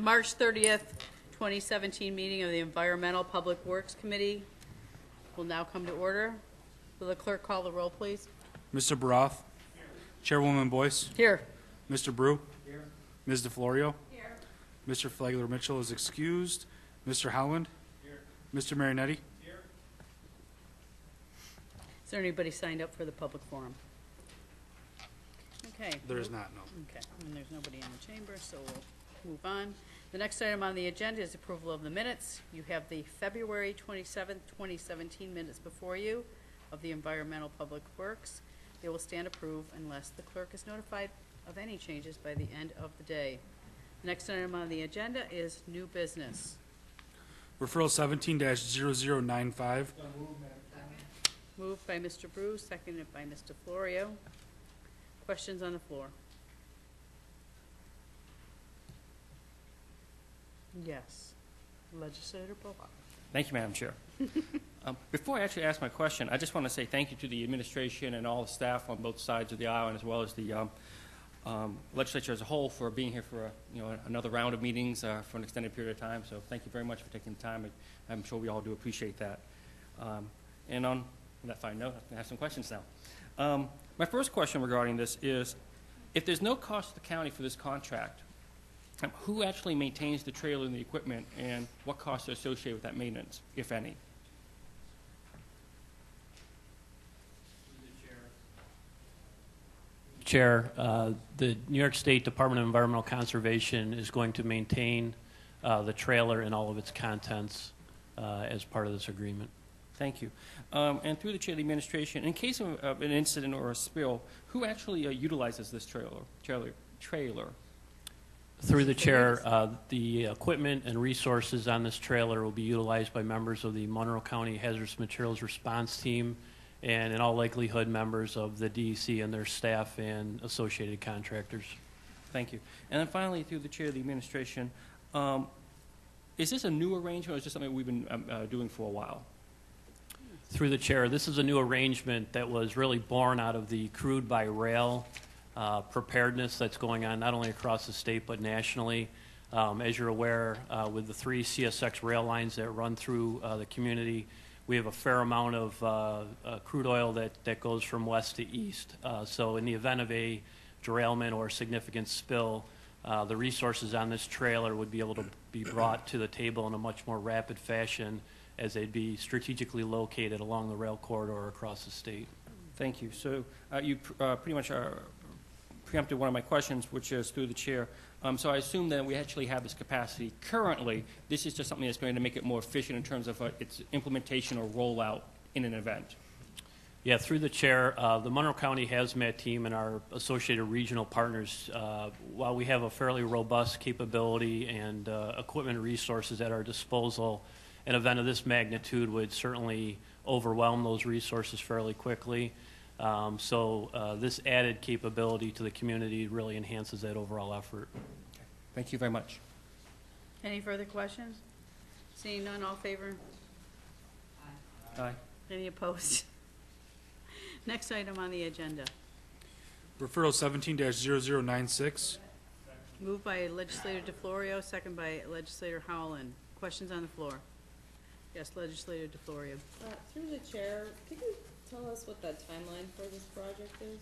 March 30th, 2017 meeting of the Environmental Public Works Committee will now come to order. Will the clerk call the roll, please? Mr. Baroth. Here. Chairwoman Boyce. Here. Mr. Brew. Here. Ms. DeFlorio. Here. Mr. Flagler Mitchell is excused. Mr. Howland. Here. Mr. Marinetti. Here. Is there anybody signed up for the public forum? Okay. There is not, no. Okay, and there's nobody in the chamber, so we'll move on. The next item on the agenda is approval of the minutes. You have the February 27th, 2017 minutes before you of the Environmental Public Works. They will stand approved unless the clerk is notified of any changes by the end of the day. The next item on the agenda is new business. Referral 17-0095. Moved by Mr. Brew, seconded by Mr. Florio. Questions on the floor? Yes. Legislator Bohar. Thank you, Madam Chair. Before I actually ask my question, I just want to say thank you to the administration and all the staff on both sides of the aisle, and as well as the legislature as a whole for being here for another round of meetings for an extended period of time. So thank you very much for taking the time. I'm sure we all do appreciate that. And on that fine note, I have some questions now. My first question regarding this is, if there's no cost to the county for this contract, who actually maintains the trailer and the equipment, and what costs are associated with that maintenance, if any? Chair, the New York State Department of Environmental Conservation is going to maintain the trailer and all of its contents as part of this agreement. Thank you. And through the chair of the administration, in case of an incident or a spill, who actually utilizes this trailer? Through the chair, the equipment and resources on this trailer will be utilized by members of the Monroe County Hazardous Materials Response Team, and in all likelihood members of the DEC and their staff and associated contractors. Thank you. And then finally, through the chair of the administration, is this a new arrangement, or is this something we've been doing for a while? Through the chair, this is a new arrangement that was really born out of the crude by rail preparedness that's going on not only across the state but nationally. As you're aware, with the 3 CSX rail lines that run through the community, we have a fair amount of crude oil that goes from west to east. So in the event of a derailment or significant spill, the resources on this trailer would be able to be brought to the table in a much more rapid fashion, as they'd be strategically located along the rail corridor across the state. Thank you. So you pretty much preempted one of my questions, which is through the chair. So I assume that we actually have this capacity currently. This is just something that's going to make it more efficient in terms of its implementation or rollout in an event. Yeah, through the chair, the Monroe County Hazmat Team and our associated regional partners, while we have a fairly robust capability and equipment resources at our disposal, an event of this magnitude would certainly overwhelm those resources fairly quickly. So this added capability to the community really enhances that overall effort. Okay. Thank you very much. Any further questions? Seeing none, all in favor? Aye. Aye. Any opposed? Next item on the agenda. Referral 17-0096. Moved by Legislator DeFlorio, second by Legislator Howland. Questions on the floor? Yes, Legislator DeFlorio. Through the chair, could you tell us what the timeline for this project is?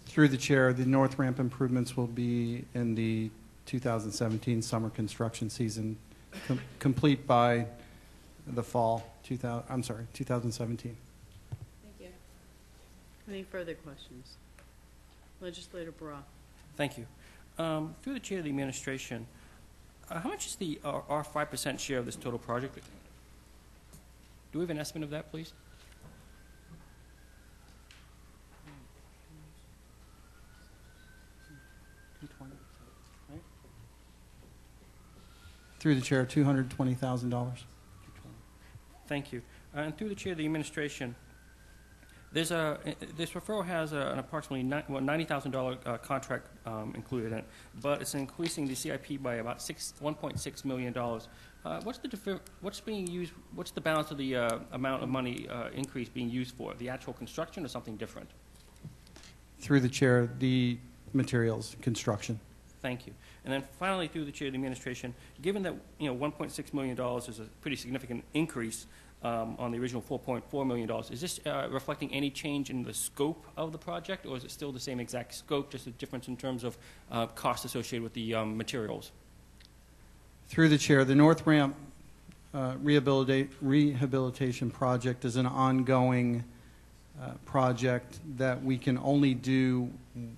Through the chair, the north ramp improvements will be in the 2017 summer construction season, complete by the fall 2017. Thank you. Any further questions? Legislator Brock. Thank you. Through the chair of the administration, how much is our 5% share of this total project? Do we have an estimate of that, please? Through the chair, $220,000. Thank you. And through the chair of the administration, This referral has an approximately $90,000 contract included in it, but it's increasing the CIP by about $1.6 million. What's being used? What's the balance of the amount of money increase being used for? The actual construction or something different? Through the chair, the materials, construction. Thank you. And then finally, through the chair of the administration, given that $1.6 million is a pretty significant increase on the original $4.4 million, is this reflecting any change in the scope of the project, or is it still the same exact scope, just a difference in terms of costs associated with the materials? Through the chair, the North Ramp rehabilitation project is an ongoing project that we can only do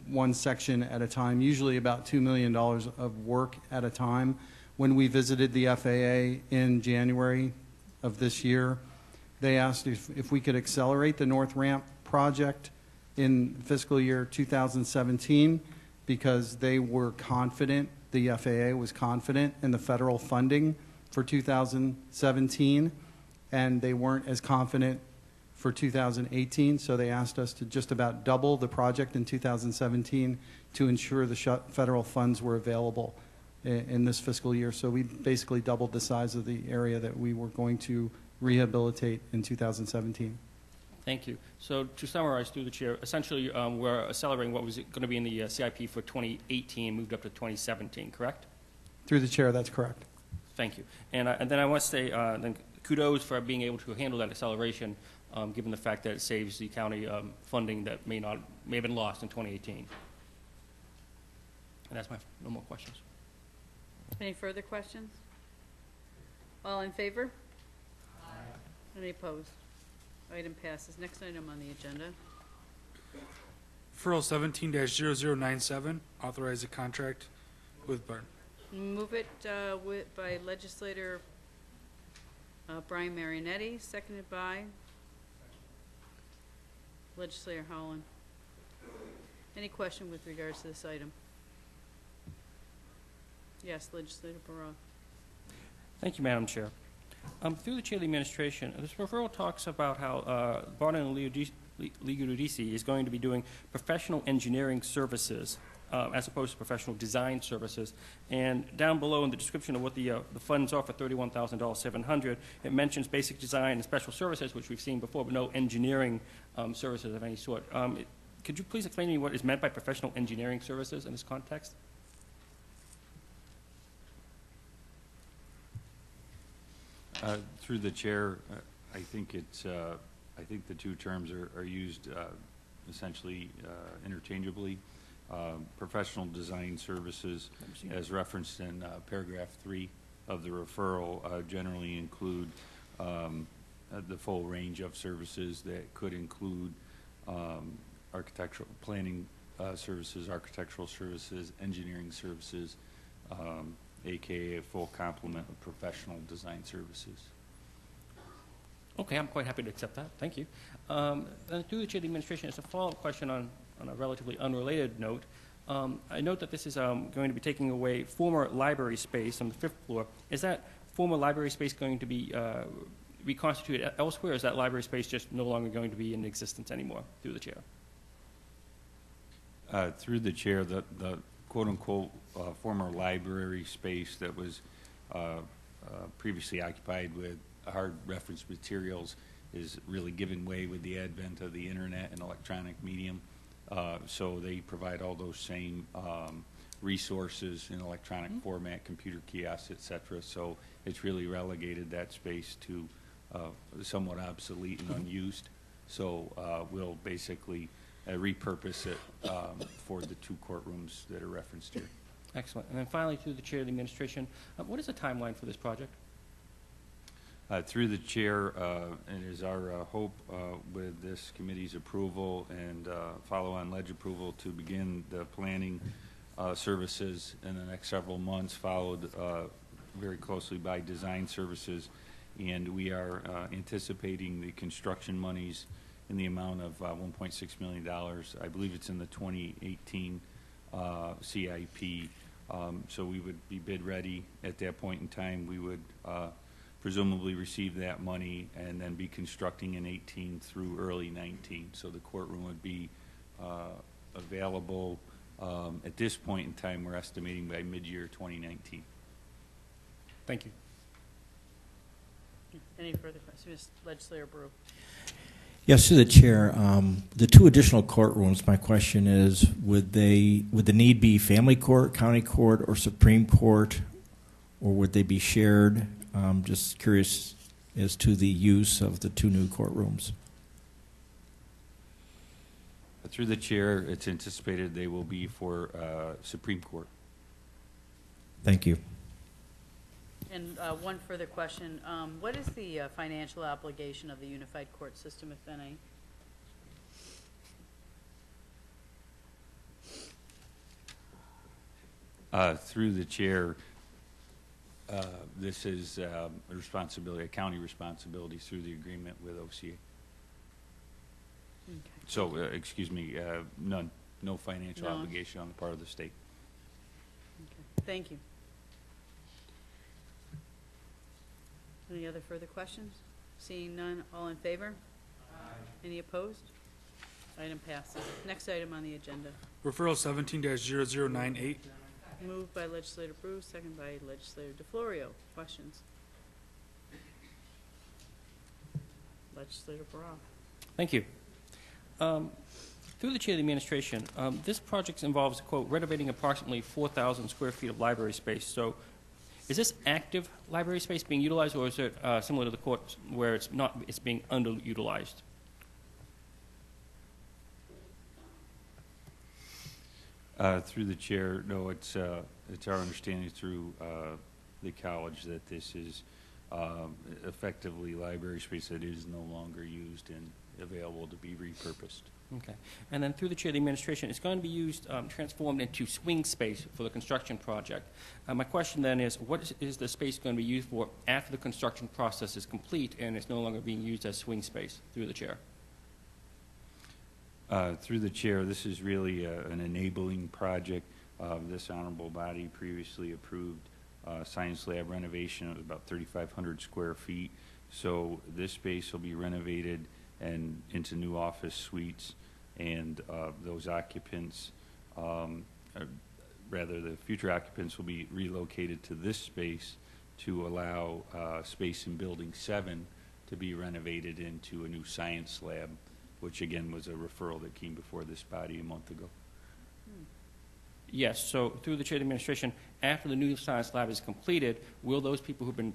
one section at a time, usually about $2 million of work at a time. When we visited the FAA in January of this year, they asked if we could accelerate the North Ramp project in fiscal year 2017 because they were confident, the FAA was confident in the federal funding for 2017, and they weren't as confident for 2018, so they asked us to just about double the project in 2017 to ensure the federal funds were available in this fiscal year. So we basically doubled the size of the area that we were going to rehabilitate in 2017. Thank you. So to summarize through the chair, essentially we're accelerating what was going to be in the CIP for 2018, moved up to 2017, correct? Through the chair, that's correct. Thank you. And then I want to say then kudos for being able to handle that acceleration, given the fact that it saves the county funding that may have been lost in 2018. And that's no more questions. Any further questions? All in favor? Aye. Any opposed? Item passes. Next item on the agenda. Referral 17-0097, authorize a contract with Barton. Move it by legislator Brian Marionetti, seconded by legislator Howland. Any question with regards to this item? Yes, legislator Barra. Thank you, Madam Chair. Through the chair of the administration, this referral talks about how Barton and Legislature is going to be doing professional engineering services as opposed to professional design services. And down below in the description of what the funds are for $31,700, it mentions basic design and special services, which we've seen before, but no engineering services of any sort. Could you please explain to me what is meant by professional engineering services in this context? Through the chair, I think it's. I think the two terms are used essentially interchangeably. Professional design services, as referenced in paragraph 3 of the referral, generally include the full range of services that could include architectural planning services, architectural services, engineering services. AKA a full complement of professional design services. Okay, I'm quite happy to accept that. Thank you. And through the chair of the administration, as a follow-up question on a relatively unrelated note, I note that this is going to be taking away former library space on the 5th floor. Is that former library space going to be reconstituted elsewhere, or is that library space just no longer going to be in existence anymore? Through the chair. Through the chair, the quote-unquote former library space that was previously occupied with hard reference materials is really given way with the advent of the internet and electronic medium. So they provide all those same resources in electronic format, computer kiosks, etc. So it's really relegated that space to somewhat obsolete and unused. So we'll basically repurpose it for the 2 courtrooms that are referenced here. Excellent. And then finally, through the chair of the administration, what is the timeline for this project? Through the chair, it is our hope with this committee's approval and follow-on ledge approval to begin the planning services in the next several months, followed very closely by design services. And we are anticipating the construction monies in the amount of $1.6 million. I believe it's in the 2018 CIP. So we would be bid ready at that point in time. We would presumably receive that money and then be constructing in 18 through early 19. So the courtroom would be available at this point in time, we're estimating by mid-year 2019. Thank you. Any further questions? Legislator Brew. Yes, to the chair. The two additional courtrooms, my question is, would the need be family court, county court, or Supreme Court, or would they be shared? Just curious as to the use of the two new courtrooms. Through the chair, it's anticipated they will be for Supreme Court. Thank you. And one further question. What is the financial obligation of the unified court system, if any? Through the chair, this is a responsibility, a county responsibility through the agreement with OCA. Okay. So, excuse me, none, no financial No. obligation on the part of the state. Okay. Thank you. Any other further questions? Seeing none, all in favor? Aye. Any opposed? Item passes. Next item on the agenda. Referral 17-0098. Moved by Legislator Brew, second by Legislator DeFlorio. Questions? Legislator Brock. Thank you. Through the chair of the administration, this project involves, quote, renovating approximately 4,000 square feet of library space. So is this active library space being utilized, or is it similar to the court where it's not, it's being underutilized? Through the chair, no, it's our understanding through the college that this is effectively library space that is no longer used and available to be repurposed. Okay. And then through the chair of the administration, it's going to be used, transformed into swing space for the construction project. My question then is, what is the space going to be used for after the construction process is complete and it's no longer being used as swing space? Through the chair. Through the chair, this is really an enabling project. This honorable body previously approved science lab renovation of about 3,500 square feet. So this space will be renovated and into new office suites, and those occupants, rather the future occupants, will be relocated to this space to allow space in Building 7 to be renovated into a new science lab, which again was a referral that came before this body a month ago. Yes, so through the chair of the administration, after the new science lab is completed, will those people who've been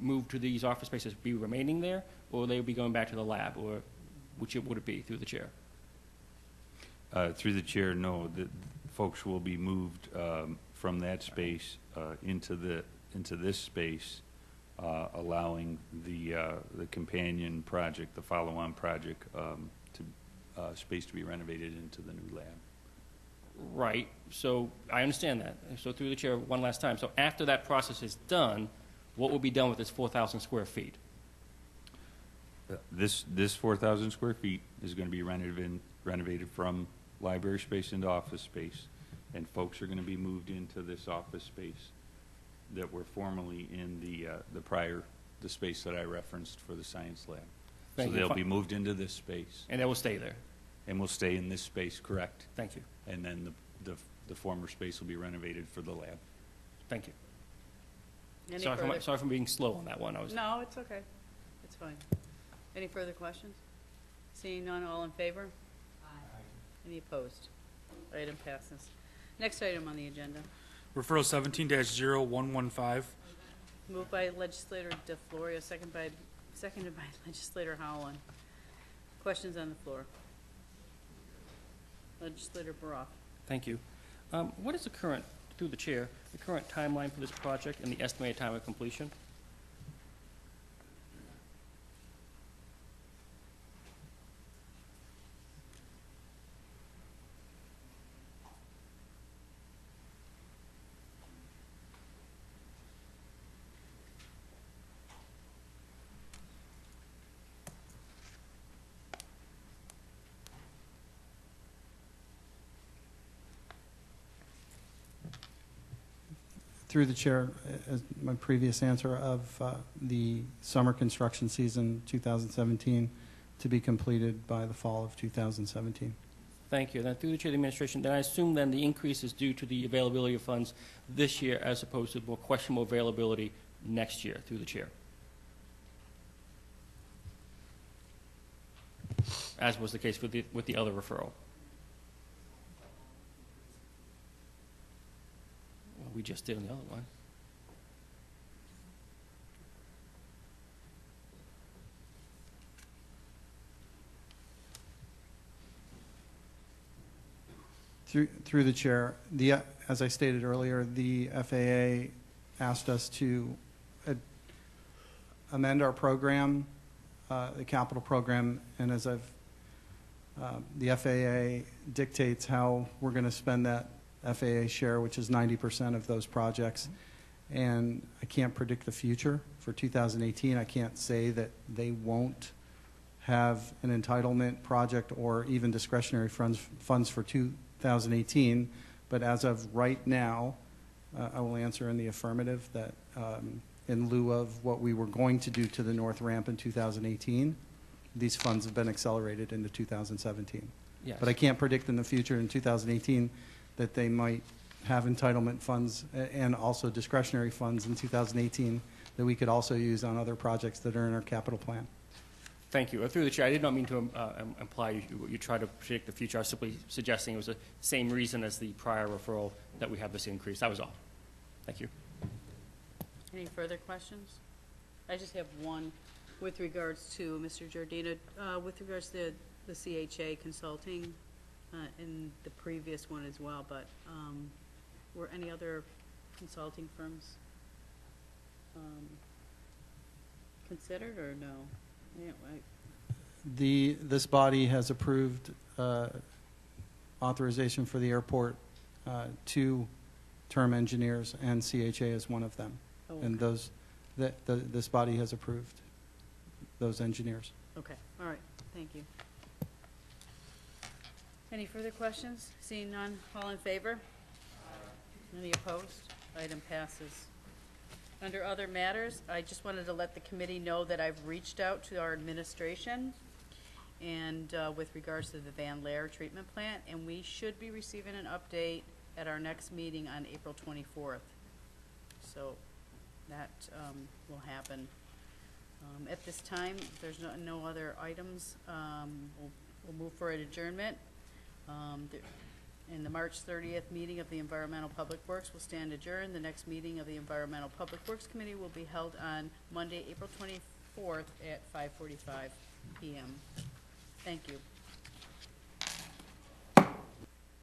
moved to these office spaces be remaining there, or will they be going back to the lab, or which would it be through the chair? Through the chair, no, the folks will be moved from that space into this space, allowing the companion project, the follow-on project, space to be renovated into the new lab. Right. So I understand that. So through the chair, one last time. So after that process is done, what will be done with this 4,000 square feet? This 4,000 square feet is going to be renovated from library space into office space, and folks are going to be moved into this office space that were formerly in the space that I referenced for the science lab. Thank so you. They'll be moved into this space. And they will stay there. And will stay in this space, correct? Thank you. And then the former space will be renovated for the lab. Thank you. Any Sorry further? for being slow on that one. No, it's okay. It's fine. Any further questions? Seeing none, all in favor? Aye. Any opposed? Item passes. Next item on the agenda. Referral 17-0115. Moved by Legislator DeFlorio, seconded by Legislator Howland. Questions on the floor? Legislator Baroff. Thank you. What is the current, through the chair, the current timeline for this project and the estimated time of completion? Through the chair, as my previous answer of the summer construction season 2017 to be completed by the fall of 2017. Thank you. Then through the chair of the administration, then I assume then the increase is due to the availability of funds this year as opposed to more questionable availability next year, through the chair. As was the case with the other referral. Well, we just did on the other one. Through the chair, as I stated earlier, the FAA asked us to amend our program, the capital program, and as the FAA dictates how we're going to spend that FAA share, which is 90% of those projects. And I can't predict the future for 2018. I can't say that they won't have an entitlement project or even discretionary funds for 2018, but as of right now, I will answer in the affirmative that in lieu of what we were going to do to the north ramp in 2018, these funds have been accelerated into 2017. Yes. But I can't predict in the future in 2018 that they might have entitlement funds and also discretionary funds in 2018 that we could also use on other projects that are in our capital plan. Thank you. Through the chair, I did not mean to imply you try to predict the future. I was simply suggesting it was the same reason as the prior referral that we have this increase. That was all. Thank you. Any further questions? I just have one with regards to Mr. Giardina, with regards to the CHA consulting in the previous one as well, but were any other consulting firms considered or no? Yeah, right. This body has approved authorization for the airport, 2 term engineers, and CHA is one of them. Oh, And okay. this body has approved those engineers. Okay, all right, thank you. Any further questions? Seeing none, all in favor? Any opposed? Item passes. Under other matters, I just wanted to let the committee know that I've reached out to our administration and with regards to the Van Laer treatment plant, and we should be receiving an update at our next meeting on April 24th. So that will happen. At this time, if there's no other items, we'll move for an adjournment. In the March 30th meeting of the Environmental Public Works will stand adjourned. The next meeting of the Environmental Public Works Committee will be held on Monday, April 24th at 5:45 p.m. Thank you.